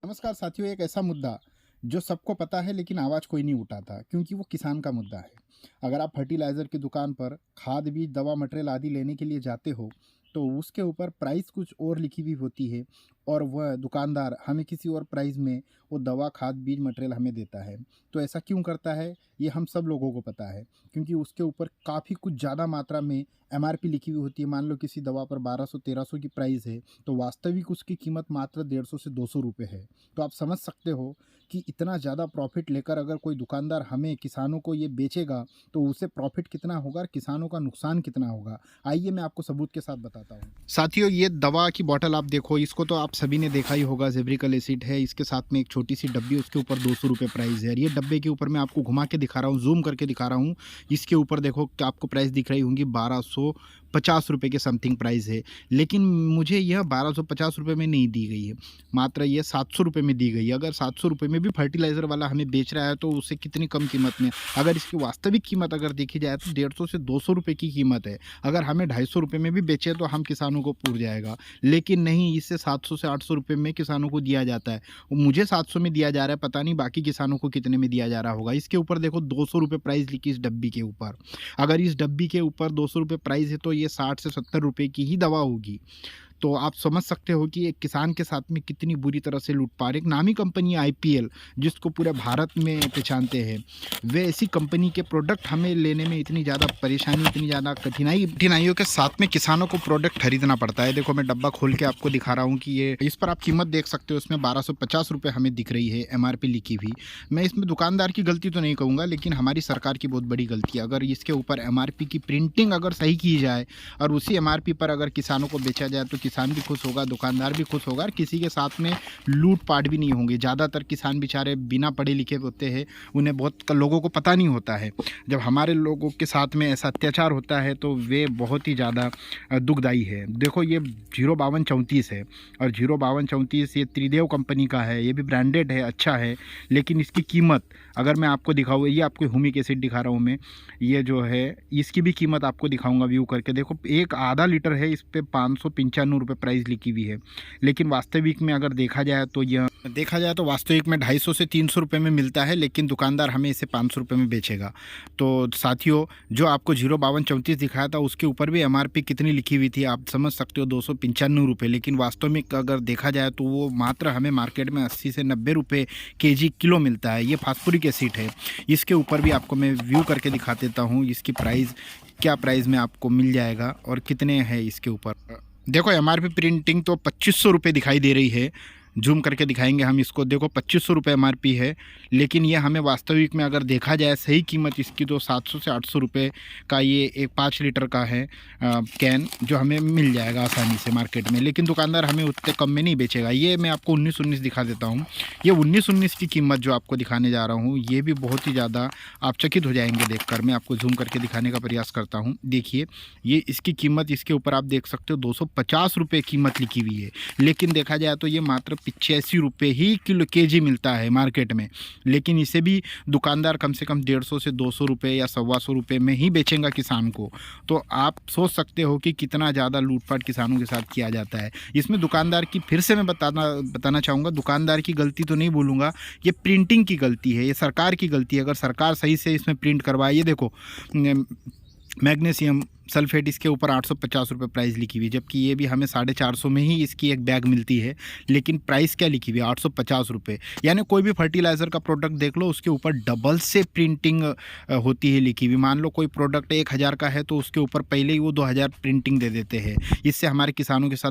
नमस्कार साथियों, एक ऐसा मुद्दा जो सबको पता है लेकिन आवाज़ कोई नहीं उठाता क्योंकि वो किसान का मुद्दा है। अगर आप फर्टिलाइज़र की दुकान पर खाद, बीज, दवा, मटेरियल आदि लेने के लिए जाते हो, तो उसके ऊपर प्राइस कुछ और लिखी हुई होती है और वह दुकानदार हमें किसी और प्राइस में वो दवा, खाद, बीज, मटेरियल हमें देता है। तो ऐसा क्यों करता है, ये हम सब लोगों को पता है क्योंकि उसके ऊपर काफ़ी कुछ ज़्यादा मात्रा में एमआरपी लिखी हुई होती है। मान लो किसी दवा पर 1200-1300 की प्राइस है, तो वास्तविक उसकी कीमत मात्र 150 से 200 रुपये है। तो आप समझ सकते हो कि इतना ज़्यादा प्रॉफिट लेकर अगर कोई दुकानदार हमें किसानों को ये बेचेगा, तो उसे प्रॉफिट कितना होगा और किसानों का नुकसान कितना होगा। आइए मैं आपको सबूत के साथ बताता हूँ। साथियों, ये दवा की बॉटल आप देखो, इसको तो आप सभी ने देखा ही होगा। जेब्रिकल एसिड है, इसके साथ में एक छोटी सी डब्बी, उसके ऊपर 200 रुपये प्राइस है। और ये डब्बे के ऊपर मैं आपको घुमा के दिखा रहा हूँ, जूम करके दिखा रहा हूँ। इसके ऊपर देखो कि आपको प्राइस दिख रही होंगी 1250 रुपये के समथिंग प्राइस है। लेकिन मुझे यह 1250 रुपये में नहीं दी गई है, मात्र ये 700 रुपये में दी गई है। अगर 700 रुपये में भी फर्टिलाइज़र वाला हमें बेच रहा है तो उसे कितनी कम कीमत में, अगर इसकी वास्तविक कीमत अगर देखी जाए तो 150 से 200 रुपये की कीमत है। अगर हमें 250 रुपये में भी बेचे तो हम किसानों को पूर जाएगा, लेकिन नहीं, इससे 700 से 800 रुपये में किसानों को दिया जाता है। मुझे 700 में दिया जा रहा है, पता नहीं बाकी किसानों को कितने में दिया जा रहा होगा। इसके ऊपर देखो 200 रुपये प्राइस लिखी इस डब्बी के ऊपर। अगर इस डब्बी के ऊपर 200 रुपये प्राइस है तो ये 60 से 70 रुपये की ही दवा होगी। तो आप समझ सकते हो कि एक किसान के साथ में कितनी बुरी तरह से लूटपाट। एक नामी कंपनी आईपीएल, जिसको पूरे भारत में पहचानते हैं, वे ऐसी कंपनी के प्रोडक्ट हमें लेने में इतनी ज़्यादा परेशानी, इतनी ज़्यादा कठिनाइयों के साथ में किसानों को प्रोडक्ट खरीदना पड़ता है। देखो मैं डब्बा खोल के आपको दिखा रहा हूँ कि ये इस पर आप कीमत देख सकते हो, इसमें 1250 रुपये हमें दिख रही है एमआरपी लिखी हुई। मैं इसमें दुकानदार की गलती तो नहीं कहूँगा, लेकिन हमारी सरकार की बहुत बड़ी गलती है। अगर इसके ऊपर एमआरपी की प्रिंटिंग अगर सही की जाए और उसी एमआरपी पर अगर किसानों को बेचा जाए तो किसान भी खुश होगा, दुकानदार भी खुश होगा और किसी के साथ में लूट-पाट भी नहीं होंगे। ज़्यादातर किसान बेचारे बिना पढ़े लिखे होते हैं, उन्हें बहुत लोगों को पता नहीं होता है। जब हमारे लोगों के साथ में ऐसा अत्याचार होता है तो वे बहुत ही ज़्यादा दुखदाई है। देखो ये 05234 है और 05234 ये त्रिदेव कंपनी का है, ये भी ब्रांडेड है, अच्छा है। लेकिन इसकी कीमत अगर मैं आपको दिखाऊँ, ये आपको ह्यूमिक एसिड दिखा रहा हूँ मैं, ये जो है इसकी भी कीमत आपको दिखाऊँगा व्यू करके। देखो एक आधा लीटर है, इस पे 595 रुपये प्राइस लिखी हुई है, लेकिन वास्तविक में अगर देखा जाए तो वास्तविक में 250 से 300 रुपये में मिलता है, लेकिन दुकानदार हमें इसे 500 रुपये में बेचेगा। तो साथियों, जो आपको 05234 दिखाया था उसके ऊपर भी एमआरपी कितनी लिखी हुई थी आप समझ सकते हो, 295 रुपये। लेकिन वास्तव में अगर देखा जाए तो वो मात्र हमें मार्केट में 80 से 90 रुपये केजी किलो मिलता है। ये फास्फोरिक एसिड है। इसके ऊपर भी आपको मैं व्यू करके दिखा देता हूँ, इसकी प्राइस क्या प्राइस में आपको मिल जाएगा और कितने हैं इसके ऊपर। देखो एमआरपी प्रिंटिंग तो 2500 रुपये दिखाई दे रही है, जूम करके दिखाएंगे हम इसको। देखो 2500 रुपये एमआरपी है, लेकिन ये हमें वास्तविक में अगर देखा जाए सही कीमत इसकी तो 700 से 800 रुपये का ये एक 5 लीटर का है कैन, जो हमें मिल जाएगा आसानी से मार्केट में। लेकिन दुकानदार हमें उतने कम में नहीं बेचेगा। ये मैं आपको 1919 दिखा देता हूँ। ये 1919 की कीमत जो आपको दिखाने जा रहा हूँ, ये भी बहुत ही ज़्यादा आप चकित हो जाएंगे देखकर। मैं आपको जूम करके दिखाने का प्रयास करता हूँ। देखिए ये इसकी कीमत, इसके ऊपर आप देख सकते हो 250 रुपये कीमत लिखी हुई है, लेकिन देखा जाए तो ये मात्र 85 रुपये ही किलो केजी मिलता है मार्केट में। लेकिन इसे भी दुकानदार कम से कम 150 से 200 रुपये या 125 रुपये में ही बेचेगा किसान को। तो आप सोच सकते हो कि कितना ज़्यादा लूटपाट किसानों के साथ किया जाता है। इसमें दुकानदार की फिर से मैं बताना चाहूँगा, दुकानदार की गलती तो नहीं बोलूँगा, ये प्रिंटिंग की गलती है, ये सरकार की गलती है। अगर सरकार सही से इसमें प्रिंट करवाए, ये देखो मैग्नीशियम सल्फेट, इसके ऊपर 850 रुपये प्राइस लिखी हुई है, जबकि ये भी हमें 450 में ही इसकी एक बैग मिलती है। लेकिन प्राइस क्या लिखी हुई है, 850 रुपये। यानी कोई भी फर्टिलाइज़र का प्रोडक्ट देख लो, उसके ऊपर डबल से प्रिंटिंग होती है लिखी हुई। मान लो कोई प्रोडक्ट 1000 का है तो उसके ऊपर पहले ही वो 2000 प्रिंटिंग दे देते हैं। इससे हमारे किसानों के साथ